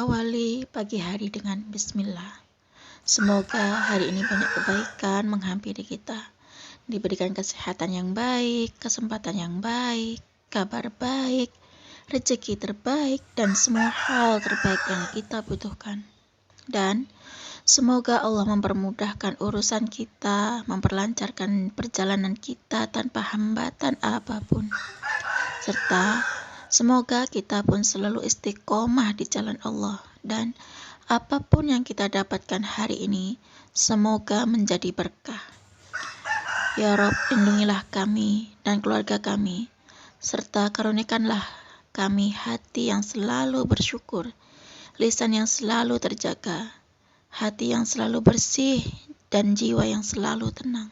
awali pagi hari dengan bismillah. Semoga hari ini banyak kebaikan menghampiri kita. Diberikan kesehatan yang baik, kesempatan yang baik, kabar baik, rezeki terbaik, dan semua hal terbaik yang kita butuhkan. Dan semoga Allah mempermudahkan urusan kita, memperlancarkan perjalanan kita tanpa hambatan apapun. Serta semoga kita pun selalu istiqomah di jalan Allah, dan apapun yang kita dapatkan hari ini, semoga menjadi berkah. Ya Rob, lindungilah kami dan keluarga kami, serta karunikanlah kami hati yang selalu bersyukur, lisan yang selalu terjaga, hati yang selalu bersih, dan jiwa yang selalu tenang.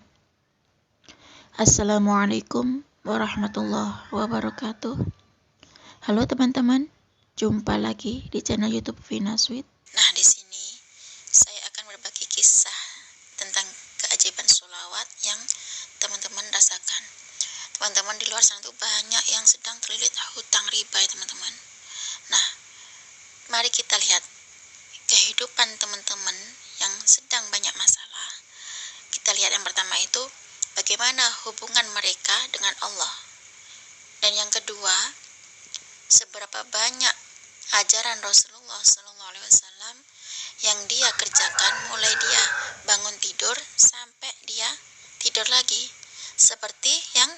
Assalamualaikum warahmatullahi wabarakatuh. Halo teman-teman, jumpa lagi di channel YouTube Vina Sweet. Nah, di sini saya akan berbagi kisah tentang keajaiban sholawat yang teman-teman rasakan. Teman-teman di luar sana tuh banyak yang sedang terlilit hutang riba ya teman-teman. Nah, mari kita lihat kehidupan teman-teman yang sedang banyak masalah. Kita lihat yang pertama itu bagaimana hubungan mereka dengan Allah. Dan yang kedua, seberapa banyak ajaran Rasulullah SAW yang dia kerjakan mulai dia bangun tidur sampai dia tidur lagi, seperti yang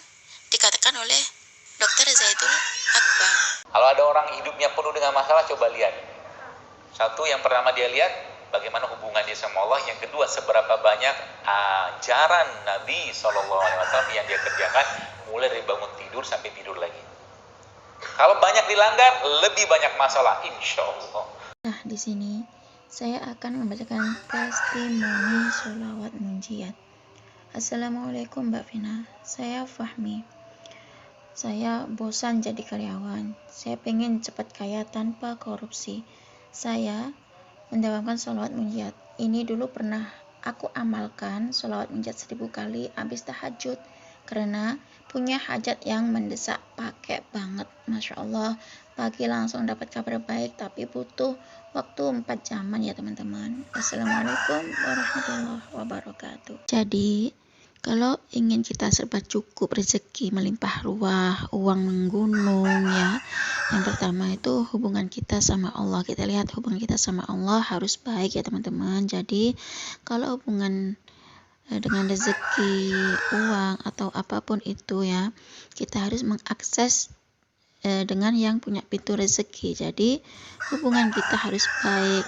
dikatakan oleh Dr. Zaidul Akbar. Kalau ada orang hidupnya penuh dengan masalah, coba lihat. Satu, yang pertama dia lihat bagaimana hubungan dia sama Allah. Yang kedua, seberapa banyak ajaran Nabi SAW yang dia kerjakan mulai dari bangun tidur sampai tidur lagi. Kalau banyak dilanggar, lebih banyak masalah, insya Allah. Nah, di sini saya akan membacakan testimoni sholawat munjiat. Assalamualaikum Mbak Vina, saya Fahmi. Saya bosan jadi karyawan. Saya pengen cepat kaya tanpa korupsi. Saya mendawamkan sholawat munjiat. Ini dulu pernah aku amalkan sholawat munjiat 1000 kali habis tahajud, karena punya hajat yang mendesak, pakai banget. Masya Allah, pagi langsung dapat kabar baik, tapi butuh waktu 4 jaman ya teman-teman. Assalamualaikum warahmatullahi wabarakatuh. Jadi kalau ingin kita serba cukup, rezeki melimpah ruah, uang menggunung ya, yang pertama itu hubungan kita sama Allah. Kita lihat hubungan kita sama Allah harus baik ya teman-teman. Jadi kalau hubungan dengan rezeki, uang, atau apapun itu ya, kita harus mengakses dengan yang punya pintu rezeki. Jadi hubungan kita harus baik.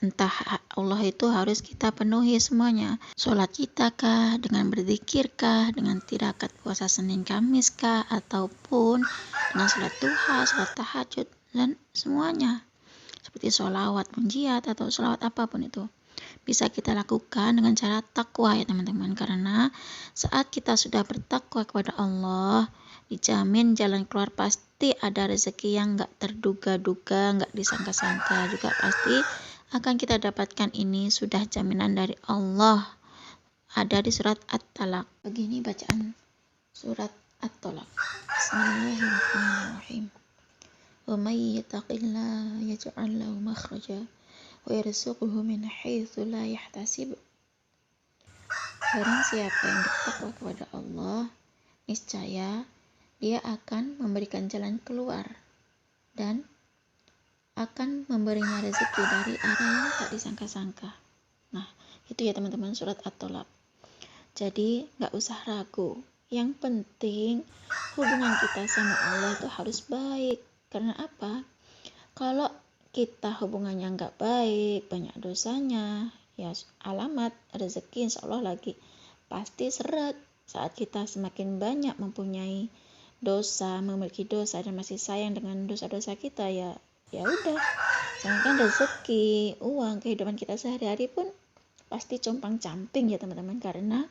Entah Allah itu harus kita penuhi semuanya. Sholat kita kah, dengan berzikir kah, dengan tirakat puasa Senin Kamis kah, ataupun dengan sholat duha, sholat tahajud, dan semuanya. Seperti sholawat munjiat atau sholawat apapun itu, bisa kita lakukan dengan cara takwa ya teman-teman. Karena saat kita sudah bertakwa kepada Allah, dijamin jalan keluar, pasti ada rezeki yang gak terduga-duga, gak disangka-sangka juga pasti akan kita dapatkan. Ini sudah jaminan dari Allah, ada di surat At-Talaq. Begini bacaan surat At-Talaq. Bismillahirrahmanirrahim. Wa may yattaqillaha yaj'al lahu makhraja wa yarzuqhu min haitsu la yahtasib. Barang siapa yang bertakwa kepada Allah, niscaya dia akan memberikan jalan keluar dan akan memberinya rezeki dari arah yang tak disangka-sangka. Nah, itu ya teman-teman surat At-Talaq. Jadi gak usah ragu, yang penting hubungan kita sama Allah itu harus baik. Karena apa? Kalau kita hubungannya gak baik, banyak dosanya, ya alamat rezeki insya Allah lagi pasti seret. Saat kita semakin banyak mempunyai dosa, memiliki dosa, dan masih sayang dengan dosa-dosa kita, ya udah, sedangkan rezeki, uang, kehidupan kita sehari-hari pun pasti compang-camping ya teman-teman. Karena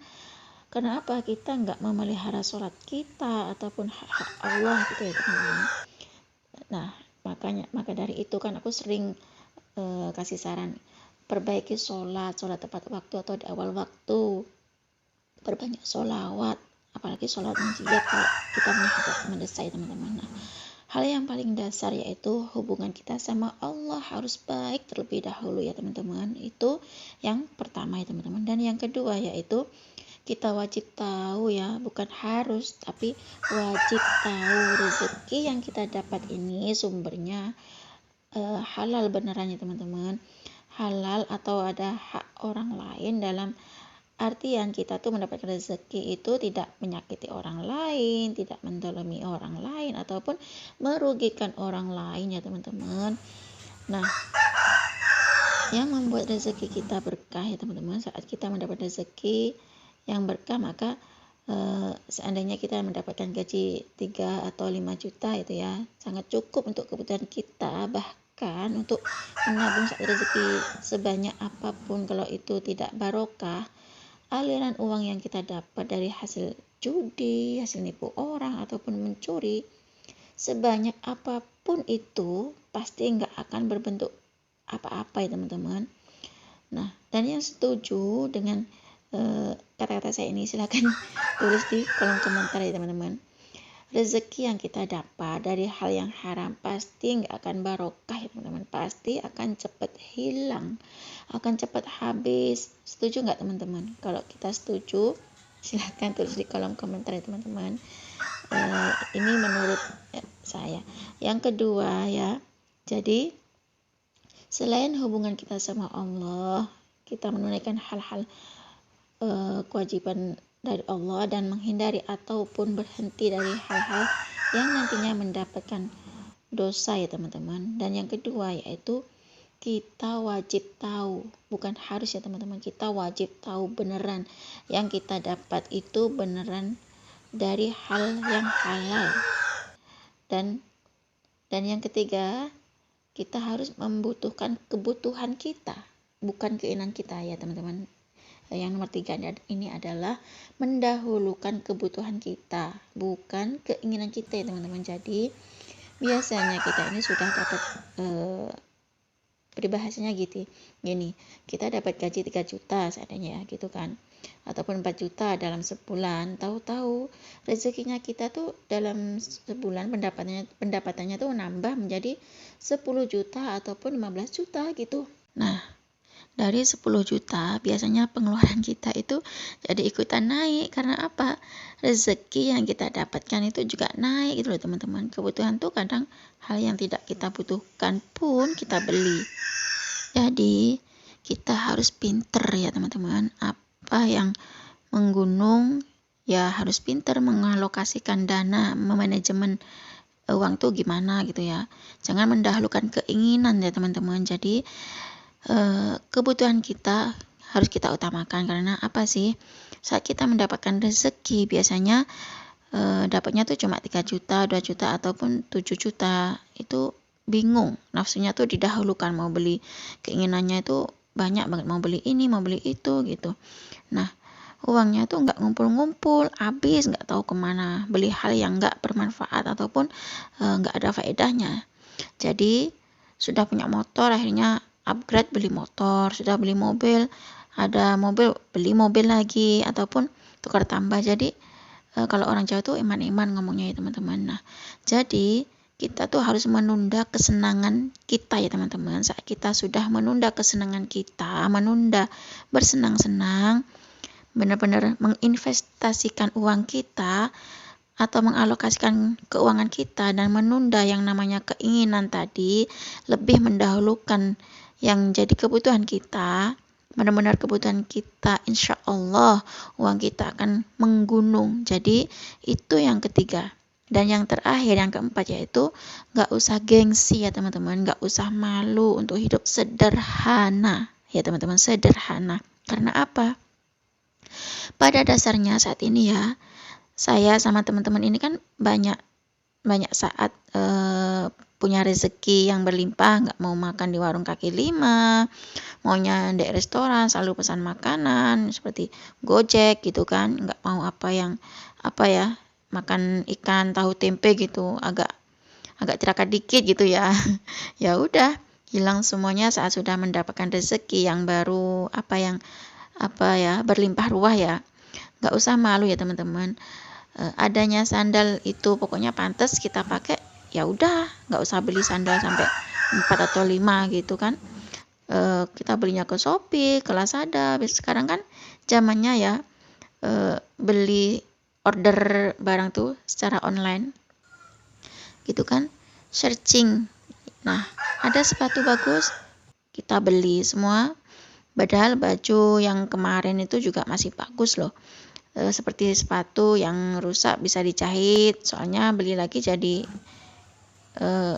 apa? Kita nggak memelihara sholat kita ataupun hak Allah gitu ya teman-teman. Nah, maka dari itu kan aku sering kasih saran, perbaiki sholat tepat waktu atau di awal waktu, perbanyak sholawat, apalagi sholat munjiat kalau kita punya hajat mendesak teman-teman. Nah, Hal yang paling dasar yaitu hubungan kita sama Allah harus baik terlebih dahulu ya teman-teman. Itu yang pertama ya teman-teman. Dan yang kedua yaitu kita wajib tahu ya, bukan harus, tapi wajib tahu rezeki yang kita dapat ini sumbernya halal beneran ya teman-teman. Halal atau ada hak orang lain, dalam artian kita tuh mendapatkan rezeki itu tidak menyakiti orang lain, tidak mendolimi orang lain, ataupun merugikan orang lain ya teman-teman. Nah, yang membuat rezeki kita berkah ya teman-teman, saat kita mendapat rezeki yang berkah, maka seandainya kita mendapatkan gaji 3 atau 5 juta itu ya, sangat cukup untuk kebutuhan kita, bahkan untuk menabung saat rezeki sebanyak apapun. Kalau itu tidak barokah, aliran uang yang kita dapat dari hasil judi, hasil nipu orang, ataupun mencuri, sebanyak apapun itu pasti nggak akan berbentuk apa-apa ya teman-teman. Nah, dan yang setuju dengan kata-kata saya ini silahkan tulis di kolom komentar ya teman-teman. Rezeki yang kita dapat dari hal yang haram pasti nggak akan barokah ya teman-teman, pasti akan cepat hilang, akan cepat habis. Setuju nggak teman-teman? Kalau kita setuju, silahkan tulis di kolom komentar ya teman-teman. Ini menurut saya. Yang kedua ya, jadi selain hubungan kita sama Allah, kita menunaikan hal-hal kewajiban dari Allah dan menghindari ataupun berhenti dari hal-hal yang nantinya mendapatkan dosa ya teman-teman. Dan yang kedua yaitu kita wajib tahu, bukan harus ya teman-teman, kita wajib tahu beneran yang kita dapat itu beneran dari hal yang halal. Dan yang ketiga, kita harus membutuhkan kebutuhan kita, bukan keinginan kita ya teman-teman. Yang nomor 3 ini adalah mendahulukan kebutuhan kita, bukan keinginan kita ya teman-teman. Jadi biasanya kita ini sudah dapat peribahasanya gitu, gini, kita dapat gaji 3 juta seadanya ya gitu kan, ataupun 4 juta dalam sebulan. Tahu-tahu rezekinya kita tuh dalam sebulan pendapatannya tuh nambah menjadi 10 juta ataupun 15 juta gitu. Nah, dari 10 juta biasanya pengeluaran kita itu jadi ikutan naik. Karena apa? Rezeki yang kita dapatkan itu juga naik gitu loh teman-teman. Kebutuhan tuh kadang hal yang tidak kita butuhkan pun kita beli. Jadi kita harus pinter ya teman-teman. Apa yang menggunung ya harus pinter mengalokasikan dana, memanajemen uang tuh gimana gitu ya. Jangan mendahulukan keinginan ya teman-teman. Jadi kebutuhan kita harus kita utamakan. Karena apa sih, saat kita mendapatkan rezeki biasanya dapatnya tuh cuma 3 juta, 2 juta ataupun 7 juta, itu bingung, nafsunya tuh didahulukan, mau beli, keinginannya itu banyak banget, mau beli ini, mau beli itu gitu. Nah, uangnya tuh nggak ngumpul-ngumpul, habis nggak tahu kemana, beli hal yang nggak bermanfaat ataupun nggak ada faedahnya. Jadi sudah punya motor akhirnya upgrade beli motor, sudah beli mobil, ada mobil beli mobil lagi, ataupun tukar tambah. Jadi kalau orang Jawa tuh iman-iman ngomongnya ya teman-teman. Nah, jadi kita tuh harus menunda kesenangan kita ya teman-teman. Saat kita sudah menunda kesenangan kita, menunda bersenang-senang, benar-benar menginvestasikan uang kita atau mengalokasikan keuangan kita dan menunda yang namanya keinginan tadi, lebih mendahulukan yang jadi kebutuhan kita, benar-benar kebutuhan kita, insya Allah uang kita akan menggunung. Jadi itu yang ketiga. Dan yang terakhir, yang keempat, yaitu gak usah gengsi ya teman-teman, gak usah malu untuk hidup sederhana ya teman-teman, sederhana. Karena apa? Pada dasarnya saat ini ya, saya sama teman-teman ini kan banyak saat punya rezeki yang berlimpah, nggak mau makan di warung kaki lima, maunya di restoran, selalu pesan makanan seperti Gojek gitu kan, nggak mau makan ikan tahu tempe gitu, agak tirakat dikit gitu ya. Ya udah, hilang semuanya saat sudah mendapatkan rezeki yang baru, berlimpah ruah ya. Nggak usah malu ya teman-teman. Adanya sandal itu pokoknya pantas kita pakai, ya udah nggak usah beli sandal sampai 4 atau 5 gitu kan. Kita belinya ke Shopee, ke Lazada. Sekarang kan zamannya ya beli order barang tuh secara online gitu kan, searching. Nah, ada sepatu bagus, kita beli semua. Padahal baju yang kemarin itu juga masih bagus loh. Seperti sepatu yang rusak bisa dijahit, soalnya beli lagi jadi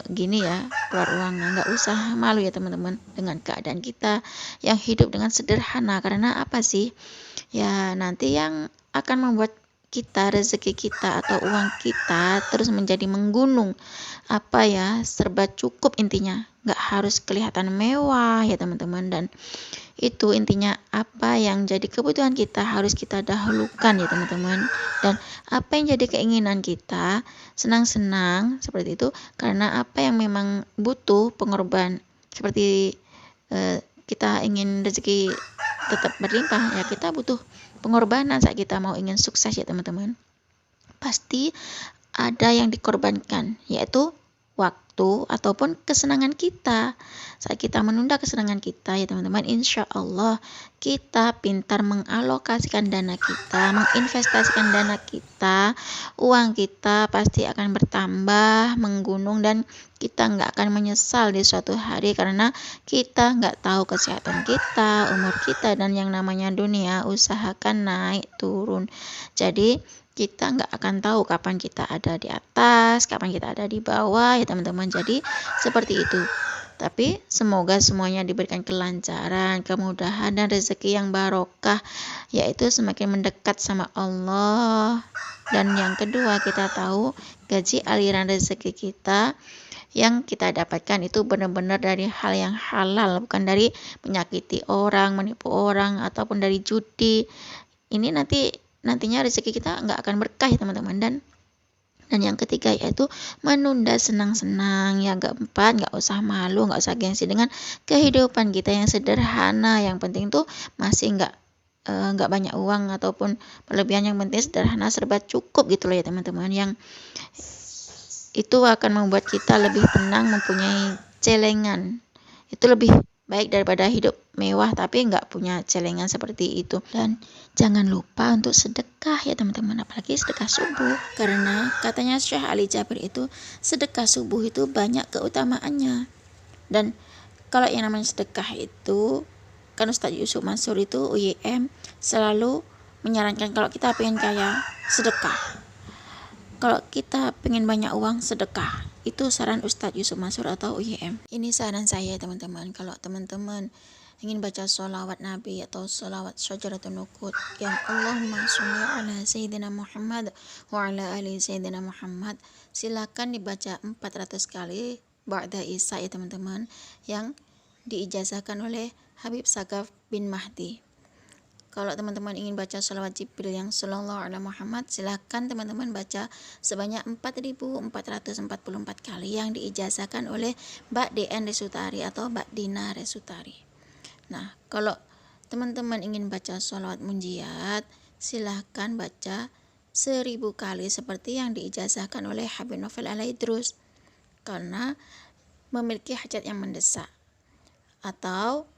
gini ya, keluar uangnya. Nggak usah malu ya teman-teman dengan keadaan kita yang hidup dengan sederhana. Karena apa sih? Ya nanti yang akan membuat kita, rezeki kita atau uang kita terus menjadi menggunung, apa ya, serba cukup intinya. Nggak harus kelihatan mewah ya teman-teman, dan itu intinya apa yang jadi kebutuhan kita harus kita dahulukan ya teman-teman, dan apa yang jadi keinginan kita senang-senang seperti itu karena apa yang memang butuh pengorban, seperti kita ingin rezeki tetap berlimpah ya kita butuh pengorbanan. Saat kita mau ingin sukses ya teman-teman, pasti ada yang dikorbankan, yaitu waktu ataupun kesenangan kita. Saat kita menunda kesenangan kita ya teman-teman, insya Allah kita pintar mengalokasikan dana kita, menginvestasikan dana kita, uang kita pasti akan bertambah, menggunung, dan kita nggak akan menyesal di suatu hari karena kita nggak tahu kesehatan kita, umur kita, dan yang namanya dunia usahakan naik turun. Jadi kita nggak akan tahu kapan kita ada di atas, kapan kita ada di bawah ya teman-teman. Jadi seperti itu. Tapi semoga semuanya diberikan kelancaran, kemudahan, dan rezeki yang barokah, yaitu semakin mendekat sama Allah. Dan yang kedua, kita tahu gaji aliran rezeki kita yang kita dapatkan itu benar-benar dari hal yang halal, bukan dari menyakiti orang, menipu orang, ataupun dari judi. Ini nantinya rezeki kita nggak akan berkah ya teman-teman. Dan yang ketiga yaitu menunda senang-senang. Yang keempat, nggak usah malu, nggak usah gengsi dengan kehidupan kita yang sederhana. Yang penting tuh masih nggak banyak uang ataupun berlebihan, yang penting sederhana, serba cukup gitu loh ya teman-teman. Yang itu akan membuat kita lebih tenang, mempunyai celengan. Itu lebih baik daripada hidup mewah tapi nggak punya celengan seperti itu. Dan jangan lupa untuk sedekah ya teman-teman, apalagi sedekah subuh, karena katanya Syekh Ali Jabir itu sedekah subuh itu banyak keutamaannya. Dan kalau yang namanya sedekah itu kan Ustadz Yusuf Mansur itu UYM selalu menyarankan kalau kita pengen kaya sedekah, kalau kita pengen banyak uang sedekah. Itu saran Ustadz Yusuf Mansur atau UYM. Ini saran saya teman-teman. Kalau teman-teman ingin baca sholawat Nabi atau sholawat Syajaratul Nuqut yang Allahumma sholli ala Sayyidina Muhammad wa ala ali Sayyidina Muhammad, silakan dibaca 400 kali ba'da Isya ya teman-teman, yang diijazahkan oleh Habib Sagaf bin Mahdi. Kalau teman-teman ingin baca sholawat Jibril yang sallallahu alaihi Muhammad, silakan teman-teman baca sebanyak 4.444 kali yang diijazahkan oleh Mbak DN Resutari atau Mbak Dina Resutari. Nah, kalau teman-teman ingin baca sholawat munjiat, silakan baca 1000 kali seperti yang diijazahkan oleh Habib Novel Alaidrus karena memiliki hajat yang mendesak. Atau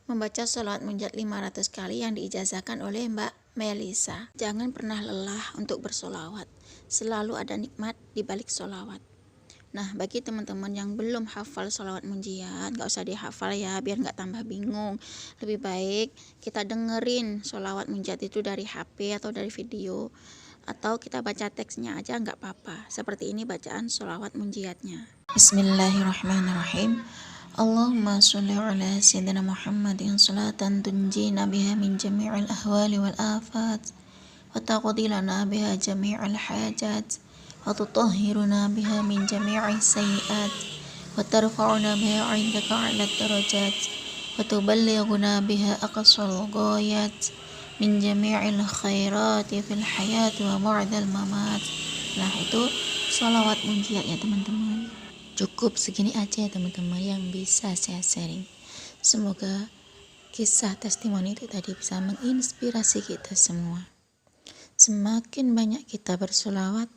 membaca sholawat munjiat 500 kali yang diijazahkan oleh Mbak Melisa. Jangan pernah lelah untuk bersolawat, selalu ada nikmat di balik solawat. Nah, bagi teman-teman yang belum hafal sholawat munjiat, gak usah dihafal ya, biar gak tambah bingung. Lebih baik kita dengerin sholawat munjiat itu dari HP atau dari video, atau kita baca teksnya aja gak apa-apa. Seperti ini bacaan sholawat munjiatnya. Bismillahirrahmanirrahim. Allahumma sholli ala Sayyidina Muhammadin salatan tunjina biha min jami'il ahwali wal afat wa taqdi lana biha jami'al hajat wa tutahhiruna biha min jami'is sayyi'at wa tarfa'una biha 'indaka 'ala darajat wa tuballighuna biha aqsal ghayat min jami'il khairati fil hayati wa ba'dal mamat. Nah, itu sholawat munjiat ya teman-teman. Cukup segini aja ya teman-teman yang bisa saya sharing. Semoga kisah testimoni itu tadi bisa menginspirasi kita semua. Semakin banyak kita bersolawat,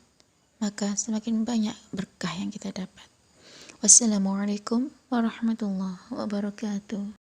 maka semakin banyak berkah yang kita dapat. Wassalamualaikum warahmatullahi wabarakatuh.